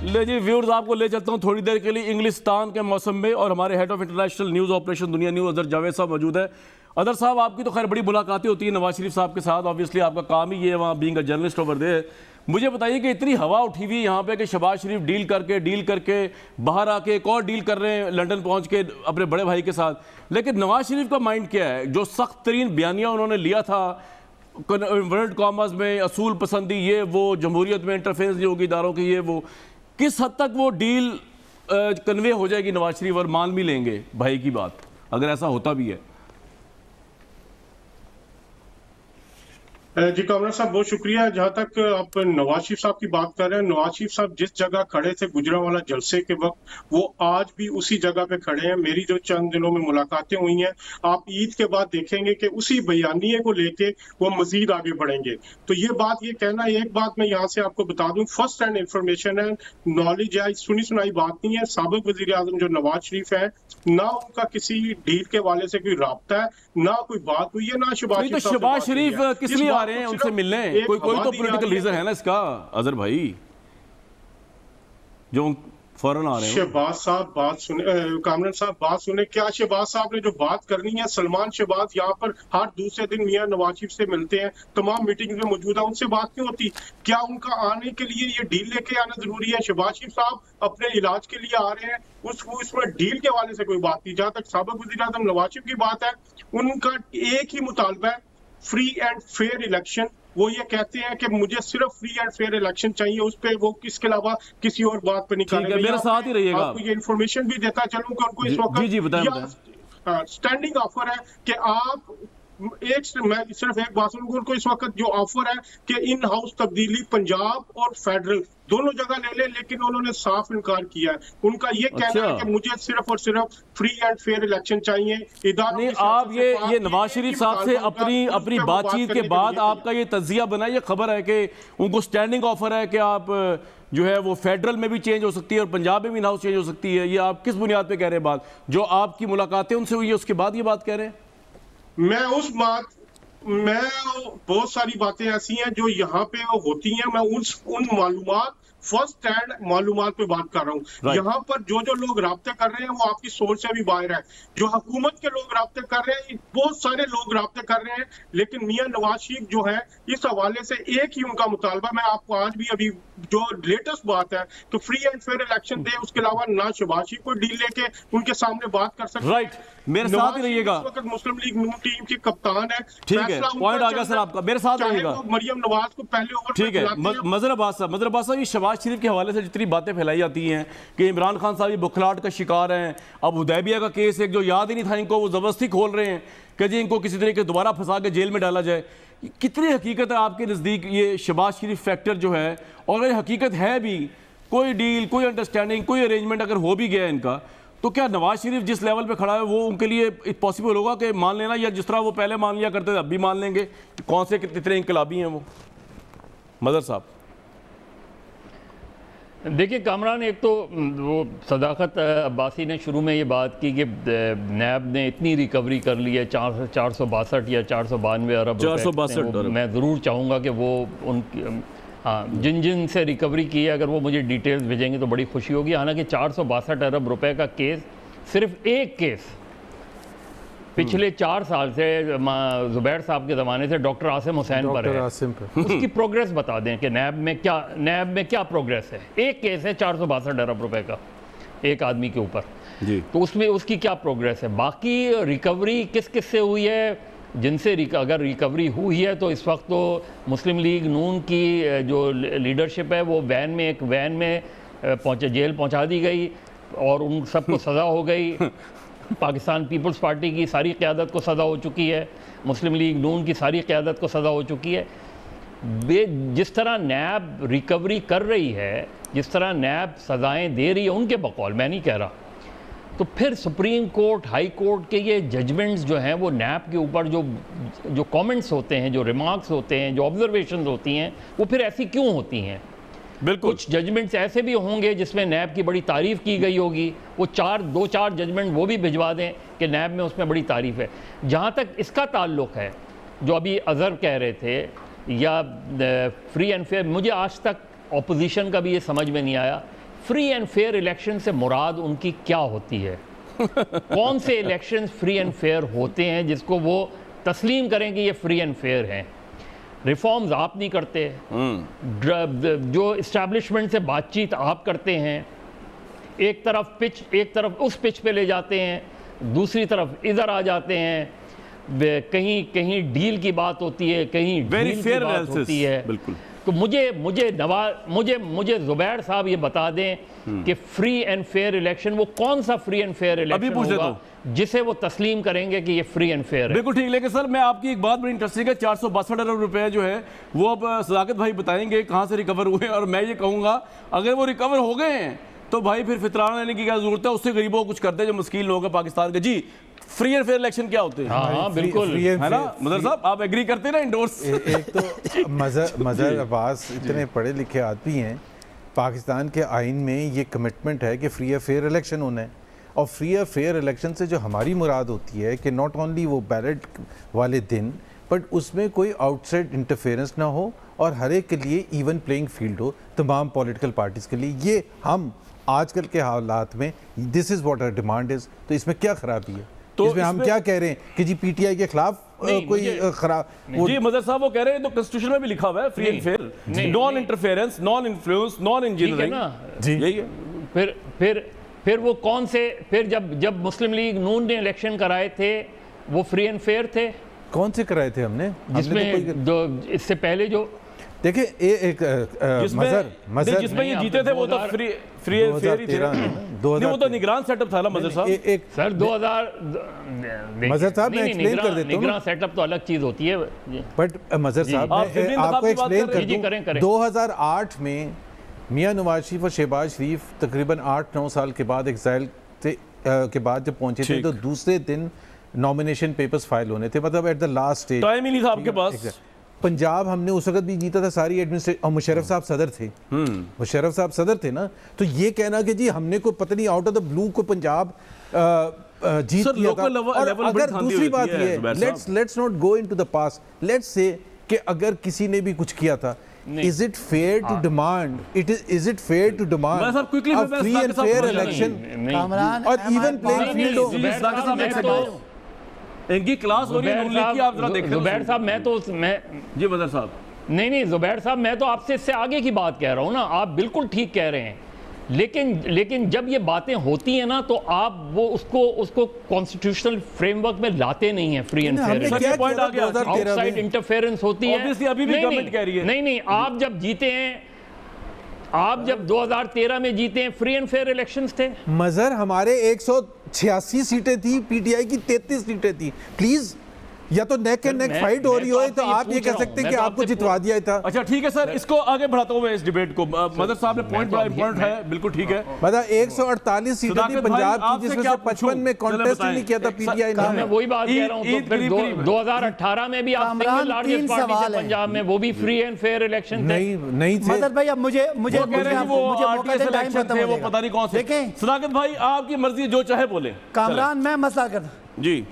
ले जी व्यूअर्स, आपको ले चलता हूं थोड़ी देर के लिए इंग्लिस्तान के मौसम में, और हमारे head of international news operation दुनिया न्यूज़ अजहर जावेद साहब मौजूद है। अदर साहब, आपकी तो खैर बड़ी मुलाकातें होती है नवाज शरीफ साहब के साथ, ऑब्वियसली आपका काम ही ये है वहाँ being a journalist over there. मुझे बताइए कि इतनी हवा उठी हुई यहाँ पे कि शहबाज शरीफ डील करके बाहर आके एक और डील कर रहे हैं लंदन पहुँच के अपने बड़े भाई के साथ, लेकिन नवाज शरीफ का माइंड क्या है? जो सख्त तरीन बयानिया उन्होंने लिया था वर्ल्ड कॉमर्स में, असूल पसंदी, ये वो, जमहूरियत में इंटरफेरेंस नहीं होगी इदारों की, ये वो, किस हद तक वो डील कन्वे हो जाएगी नवाज शरीफ और मान भी लेंगे भाई की बात, अगर ऐसा होता भी है? जी कामरान साहब, बहुत शुक्रिया। जहां तक आप नवाज शरीफ साहब की बात कर रहे हैं, नवाज शरीफ साहब जिस जगह खड़े थे गुजरांवाला जलसे के वक्त, वो आज भी उसी जगह पे खड़े हैं। मेरी जो चंद दिनों में मुलाकातें हुई हैं, आप ईद के बाद देखेंगे कि उसी बयानिए को लेके वो मजीद आगे बढ़ेंगे। तो ये बात, ये कहना, एक बात मैं यहाँ से आपको बता दूं, फर्स्ट हैंड इंफॉर्मेशन है, नॉलेज है, सुनी सुनाई बात नहीं है। साबिक वजीर आजम जो नवाज शरीफ है, ना उनका किसी डील के वाले से कोई राब्ता है, ना कोई बात हुई है, ना शहबाज शरीफ। शहबाज शरीफ किस लिए आ रहे हैं उनसे मिलने? कोई तो पॉलिटिकल रीजन है ना इसका अजहर भाई, जो फौरन आ रहे हैं। शहबाज साहब बात सुने, कामरान साहब बात सुने। क्या शहबाज साहब ने जो बात करनी है, सलमान शहबाज यहाँ पर हर दूसरे दिन मियां नवाज शरीफ से मिलते हैं, तमाम मीटिंग में मौजूद है, उनसे बात क्यों होती? क्या उनका आने के लिए ये डील लेके आना जरूरी है? शहबाज शरीफ साहब अपने इलाज के लिए आ रहे हैं, उसमें डील के वाले से कोई बात नहीं। जहां तक साबिक वज़ीर आज़म नवाज शरीफ की बात है, उनका एक ही मुतालबा है, फ्री एंड फेयर इलेक्शन। वो ये कहते हैं कि मुझे सिर्फ फ्री एंड फेयर इलेक्शन चाहिए, उस पे वो किसके अलावा किसी और बात पे नहीं करेंगे। मेरे साथ ही रहिएगा। आपको ये इन्फॉर्मेशन भी देता चलूं कि उनको इस वक्त जी बताएं। स्टैंडिंग ऑफर है कि आप मैं सिर्फ एक बात सुनूंगा, उनको इस वक्त जो ऑफर है कि इन हाउस तब्दीली पंजाब और फेडरल दोनों जगह ले ले, लेकिन उन्होंने साफ इनकार किया है। उनका ये कहना है कि मुझे सिर्फ और सिर्फ फ्री एंड फेयर इलेक्शन चाहिए। नहीं, आप ये नवाज शरीफ साहब से अपनी बातचीत के बाद आपका ये तज्जिया बना, ये खबर है कि उनको स्टैंडिंग ऑफर है कि आप जो है वो फेडरल में भी चेंज हो सकती है और पंजाब में भी इन हाउस चेंज हो सकती है। ये आप किस बुनियाद पे कह रहे हैं बात? जो आपकी मुलाकातें उनसे हुई है उसके बाद ये बात कह रहे हैं? मैं बहुत सारी बातें ऐसी हैं जो यहाँ पे होती हैं, मैं उन मालूमात, फर्स्ट हैंड मालूमात पे बात कर रहा हूँ। यहाँ पर जो लोग राब्ते कर रहे हैं वो आपकी सोच से भी बाहर है। जो हुकूमत के लोग राब्ते कर रहे हैं, बहुत सारे लोग राब्ते कर रहे हैं, लेकिन मियां नवाज शरीफ जो है, इस हवाले से एक ही उनका मुतालबा, मैं आपको आज भी अभी जो लेटेस्ट बात है कि free and fair election they, उसके अलावा ना शहबाज शरीफ को डील लेके उनके सामने बात कर सकते। राइट, मेरे साथ ही रहिएगा। इस वक्त मुस्लिम लीग नून टीम के कप्तान है। ठीक है, पॉइंट आ गया सर आपका, मेरे साथ रहिएगा। मरियम नवाज को पहले ओवर पे ठीक है। मजहर अब्बास साहब, ये शहबाज शरीफ के हवाले से जितनी बातें फैलाई जाती हैं कि इमरान खान साहब ये बुखलाहट का शिकार हैं, अब हुदैबिया का केस एक जो याद ही नहीं था इनको, वो जबरदस्ती खोल रहे हैं कि जी इनको किसी तरीके दोबारा फंसा के जेल में डाला जाए। कितनी हकीकत है आपके नज़दीक ये शहबाज शरीफ फैक्टर जो है? और अगर हकीकत है भी, कोई डील, कोई अंडरस्टैंडिंग, कोई अरेंजमेंट अगर हो भी गया इनका, तो क्या नवाज शरीफ जिस लेवल पे खड़ा है वो उनके लिए पॉसिबल होगा कि मान लेना, या जिस तरह वो पहले मान लिया करते थे अब भी मान लेंगे? कौन से कितने इनकलाबी हैं वो? मदर साहब देखिए कामरान, एक तो वो सदाकत अब्बासी ने शुरू में ये बात की कि नैब ने इतनी रिकवरी कर ली है, 462 या 492 अरब रुपए। मैं ज़रूर चाहूँगा कि वो उनकी, हाँ, जिन से रिकवरी की है, अगर वो मुझे डिटेल्स भेजेंगे तो बड़ी खुशी होगी। हालांकि 462 अरब रुपए का केस, सिर्फ एक केस पिछले 4 साल से जुबैर साहब के ज़माने से डॉक्टर आसिम हुसैन पर है। उसकी प्रोग्रेस बता दें कि नैब में क्या प्रोग्रेस है। एक केस है 462 अरब रुपए का एक आदमी के ऊपर, तो उसमें उसकी क्या प्रोग्रेस है? बाकी रिकवरी किस किस से हुई है, जिनसे अगर रिकवरी हुई है तो इस वक्त तो मुस्लिम लीग नून की जो लीडरशिप है वो एक वैन में जेल पहुंचा दी गई और उन सबको सज़ा हो गई। पाकिस्तान पीपल्स पार्टी की सारी क़यादत को सज़ा हो चुकी है, मुस्लिम लीग नून की सारी क़यादत को सज़ा हो चुकी है। जिस तरह नैब रिकवरी कर रही है, जिस तरह नैब सज़ाएँ दे रही है उनके बकौल, मैं नहीं कह रहा, तो फिर सुप्रीम कोर्ट, हाई कोर्ट के ये जजमेंट्स जो हैं वो नैब के ऊपर जो कमेंट्स होते हैं, जो रिमार्क्स होते हैं, जो ऑब्जर्वेशंस होती हैं, वो फिर ऐसी क्यों होती हैं? बिल्कुल, कुछ जजमेंट्स ऐसे भी होंगे जिसमें नैब की बड़ी तारीफ़ की गई होगी, वो 2-4 जजमेंट वो भी भिजवा दें कि नैब में उसमें बड़ी तारीफ़ है। जहाँ तक इसका ताल्लुक़ है, जो अभी अज़हर कह रहे थे, या फ्री एंड फेयर, मुझे आज तक अपोजिशन का भी ये समझ में नहीं आया, फ्री एंड फेयर इलेक्शन से मुराद उनकी क्या होती है? कौन से इलेक्शंस फ्री एंड फेयर होते हैं जिसको वो तस्लीम करें कि ये फ्री एंड फेयर हैं? रिफॉर्म्स आप नहीं करते, जो इस्टेब्लिशमेंट से बातचीत आप करते हैं, एक तरफ उस पिच पे ले जाते हैं, दूसरी तरफ इधर आ जाते हैं, कहीं डील की बात होती है, कहीं डील की बात होती है। बिल्कुल। तो मुझे जुबैर साहब ये बता दें कि फ्री एंड फेयर इलेक्शन, वो कौन सा फ्री एंड फेयर इलेक्शन होगा जिसे वो तस्लीम करेंगे कि ये फ्री एंड फेयर है? बिल्कुल ठीक। लेकिन सर मैं आपकी एक बात बड़ी इंटरेस्टिंग है, 462 अरब रुपए जो है वो अब सदाकत भाई बताएंगे कहाँ से रिकवर हुए, और मैं ये कहूँगा अगर वो रिकवर हो गए हैं तो भाई फिर फितराना लेने की क्या जरूरत है, उससे गरीबों को कुछ कर दे जो मुस्किन लोग हैं पाकिस्तान के। जी, फ्री एंड फेयर इलेक्शन क्या होते हैं? हाँ बिल्कुल, है ना मदर साहब, आप एग्री करते हैं ना इंडोर्स? एक तो मजहर अब्बास इतने पढ़े लिखे आदमी हैं, पाकिस्तान के आइन में ये कमिटमेंट है कि फ्री फेयर इलेक्शन होना है, और फ्री फेयर इलेक्शन से जो हमारी मुराद होती है कि नॉट ओनली वो बैलेट वाले दिन, बट उसमें कोई आउटसाइड इंटरफेरेंस ना हो और हर एक के लिए इवन प्लेइंग फील्ड हो तमाम पॉलिटिकल पार्टीज के लिए। ये हम आजकल के हालात में this is what our demand is. तो इसमें क्या खराबी है? तो इसमें हम क्या कह रहे हैं कि जी पीटीआई के खिलाफ कोई खराब? जी मदर साहब वो कह रहे हैं तो कॉन्स्टिट्यूशन में भी लिखा हुआ है free and fair, non interference, non influence, non engineering. जी यही है। फिर वो कौन से, फिर जब मुस्लिम लीग नून ने इलेक्शन कराए थे वो फ्री एंड फेयर थे? कौन से कराए थे हमने? जिसमें इससे पहले जो देखिए एक मजहर जिसमें ये जीते थे वो तो फ्री एंड फेयर ही थे। नहीं वो तो निगरान सेटअप था ना मजहर साहब। एक सर 2000 मजहर साहब मैं एक्सप्लेन कर देता हूँ। निगरान सेटअप तो अलग चीज होती है, बट मजहर साहब मैं आपको एक्सप्लेन कर दूं। 2008 में मियां नवाज शरीफ और शहबाज शरीफ तकरीबन 8-9 साल के बाद एग्जाइल के बाद जब पहुंचे थे तो दूसरे दिन नॉमिनेशन पेपर्स फाइल होने थे, मतलब at the last stage, time ही नहीं था आपके पास। पंजाब हमने उस वक्त भी जीता था सारी एडमिनिस्ट्रेशन, और मुशर्रफ साहब सदर थे। मुशर्रफ साहब सदर थे ना, तो ये कहना कि जी हमने को पता नहीं आउट ऑफ द ब्लू को पंजाब जीत लिया था। और अगर दूसरी बात ये है, let's not go into the past, let's say कि अगर किसी ने भी कुछ किया था, is it fair to demand is it fair to demand a free and fair election और even playing field हो? इनकी क्लास हो रही है नून लीग की, आप जरा देखें। जुबैर साहब मैं जी मदर साहब, नहीं जुबैर साहब मैं तो आपसे इससे आगे की बात कह रहा हूँ ना, आप बिल्कुल ठीक कह रहे हैं, लेकिन जब ये बातें होती हैं ना तो आप वो उसको कॉन्स्टिट्यूशनल फ्रेमवर्क में लाते नहीं है। फ्री एंड फेयर पॉइंट आ गया, आउटसाइड इंटरफेरेंस होती है। ऑब्वियसली अभी भी गवर्नमेंट कह रही है नहीं आप जब जीते हैं, आप जब 2013 में जीते हैं, फ्री एंड फेयर इलेक्शंस थे। मजहर हमारे 186 सीटें थी, पीटीआई की 33 सीटें थी। प्लीज या तो नेक एंड नेक फाइट हो रही हो तो आप ये कह सकते हैं कि आपको जितवा दिया था। अच्छा ठीक है सर, इसको आगे बढ़ाता हूं मैं इस डिबेट को। मदर साहब ने पॉइंट बड़ा इंपॉर्टेंट है, बिल्कुल ठीक है। मतलब 148 सीटें थी पंजाब की, जिसमें से 55 में कॉन्टेस्ट ही नहीं किया था पीटीआई ने। मैं वही बात कह रहा हूं, तो फिर 2018 में भी आप सिंगल लार्जेस्ट पार्टी थे पंजाब में, वो भी फ्री एंड फेयर इलेक्शन थे। नहीं थे मदद भाई, अब मुझे मौका दे, टाइम खत्म हो गया, वो पता नहीं कौन से। देखें सदाकत भाई आपकी मर्जी, जो चाहे बोले। कामरान मैं मसला करता जी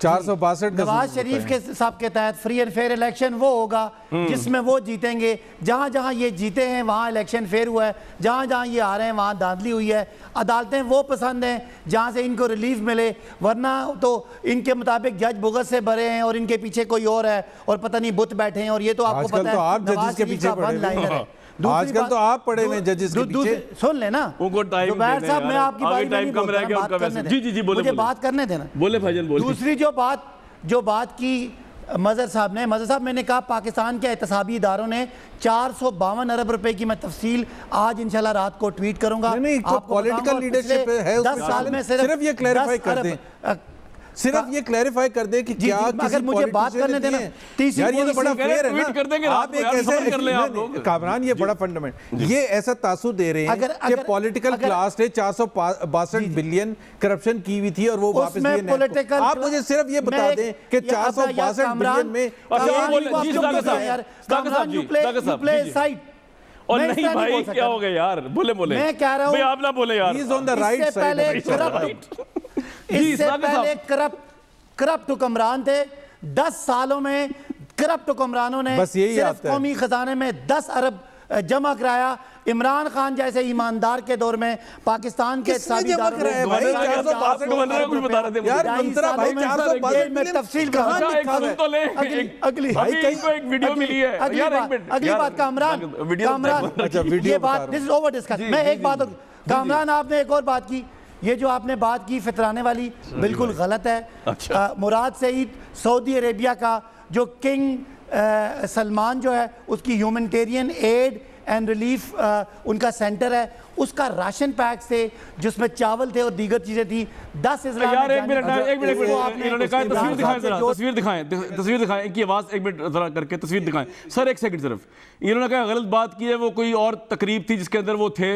462 नवाज शरीफ के साहब के तहत फ्री एंड फेयर इलेक्शन वो होगा जिसमें वो जीतेंगे। जहां जहां ये जीते हैं वहां इलेक्शन फेयर हुआ है, जहां जहां ये आ रहे हैं वहां धांधली हुई है। अदालतें वो पसंद हैं जहां से इनको रिलीफ मिले, वरना तो इनके मुताबिक जज भुगत से भरे हैं और इनके पीछे कोई और है और पता नहीं बुत बैठे हैं। और ये तो आपको पता है आप जजेस के पीछे वन लाइनर है। आजकल तो आप पड़े हुए जजेस के पीछे। सुन लेना जुबैर साहब, मैं आपकी बारी में नहीं बोल रहा, जी मुझे बात करने देना। बोले भाईजान बोले। दूसरी जो बात की मजहर साहब मैंने कहा पाकिस्तान के एहतसाबी इदारों ने 452 अरब रुपए की मैं तफसील आज इंशाल्लाह रात को ट्वीट करूंगा। आपको पॉलिटिकल लीडरशिप है 10 साल में सिर्फ ये क्लैरिफाई कर दें, सिर्फ ये क्लैरिफाई कर दे कि क्या अगर मुझे बात करने देना, तीसरी यार ये तो बड़ा फेयर है ना, कर देंगे आप एक ऐसे कर ले आप लोग। कामरान ये बड़ा फंडामेंट, ये ऐसा तासुर दे रहे हैं कि पॉलिटिकल क्लास ने 462 बिलियन करप्शन की हुई थी और वो वापस लिए। आप मुझे सिर्फ ये बता दें कि 462 बिलियन में और नहीं भाई क्या हो गया यार, बोले मैं कह रहा हूं आप ना बोले यार, he is on the right side. इससे पहले करप्ट हुक्मरान थे, 10 सालों में करप्ट हुक्मरानों ने सिर्फ कौमी खजाने में 10 अरब जमा कराया। इमरान खान जैसे ईमानदार के दौर में पाकिस्तान के किसने जमा कराया भाई? 462 कुछ बता रहे थे यार मंत्रा भाई 462 में तफसील कहाँ कहा। लिखा हुआ है? तो ले अगली भाई एक वीडियो मिली है अगली यार, एक बात मिनट अगली यार, बात कामरान अच्छा, वीडियो ये बता बात रहा हूं। This is over discuss. मैं एक बात और कामरान आपने एक और बात की, ये जो आपने बात की फितराने वाली बिल्कुल गलत है। मुराद सईद सऊदी अरेबिया का जो किंग सलमान जो है उसकी ह्यूमैनिटेरियन एड एंड रिलीफ उनका सेंटर है, उसका राशन पैक से जिसमें चावल थे और दीगर चीजें थी 10,000 यार एक मिनट इन्होंने कहा तस्वीर दिखाएं जरा, तस्वीर दिखाएं इनकी आवाज एक मिनट जरा करके तस्वीर दिखाएं सर, एक सेकंड सिर्फ। इन्होंने कहा गलत बात की है, वो कोई और तकरीब थी जिसके अंदर वो थे।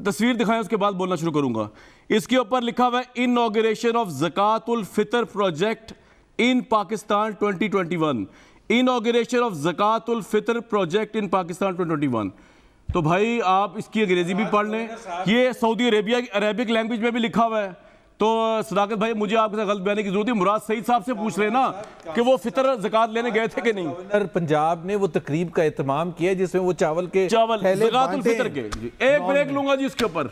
तस्वीर दिखाएं उसके बाद बोलना शुरू करूंगा। इसके ऊपर लिखा हुआ है inauguration of Zakatul Fitr project in Pakistan 2021, inauguration of Zakatul Fitr project in Pakistan 2021। तो भाई आप इसकी अंग्रेजी भी पढ़ लें, ये सऊदी अरेबिया की अरेबिक लैंग्वेज में भी लिखा हुआ है। तो सदाकत भाई मुझे आपके साथ गलत बयानी की जरूरत है, मुराद सईद साहब से पूछ रहे ना कि वो फितर ज़कात लेने गए थे कि नहीं। गवर्नर पंजाब ने वो तकरीब का एहतमाम किया जिसमें वो चावल ज़कातुल फितर के एक ब्रेक लूंगा जी इसके ऊपर।